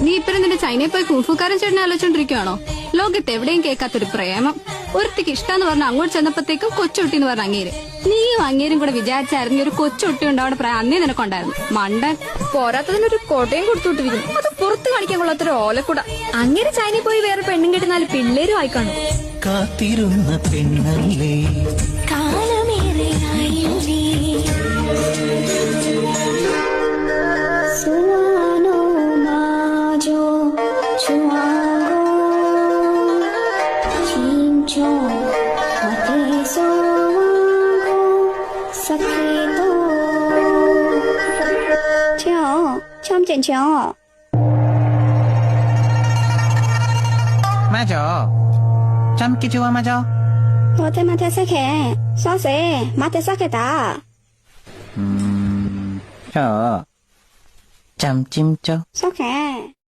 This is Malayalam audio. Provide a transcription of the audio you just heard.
നീ ഇപ്പഴും നിന്റെ ചൈനയിൽ പോയി കുംഫുക്കാരൻ ചേട്ടനെ ആലോചിച്ചോണ്ടിരിക്കുകയാണോ? ലോകത്ത് എവിടെയും കേൾക്കാത്തൊരു പ്രേമം. ഒരുത്തിക്ക് ഇഷ്ടാന്ന് പറഞ്ഞ അങ്ങോട്ട് ചെന്നപ്പോഴത്തേക്കും കൊച്ചുകുട്ടി എന്ന് പറഞ്ഞ അങ്ങേര്. നീയും അങ്ങേരും കൂടെ വിചാരിച്ചായിരുന്നു ഒരു കൊച്ചുകുട്ടി ഉണ്ട് അവിടെ പ്രായം അന്നേ നിനക്കുണ്ടായിരുന്നു. മണ്ടൻ. പോരാത്തതിനൊരു കോട്ടയും കൊടുത്തുവിട്ടിരിക്കുന്നു. അത് പുറത്ത് കാണിക്കാൻ കൊള്ളാത്തൊരു ഓലക്കുട. അങ്ങനെ ചൈനയിൽ പോയി വേറെ പെണ്ണും കെട്ടുന്നാല് പിള്ളേരും ആയിക്കാണും. കാത്തിരുന്ന പെണ്ണല്ലേ 맞아. 참기 좋아 맞아. 어때 마태 sak해. 소세 마태 sak해다. 저 짬찜쪄. sak해.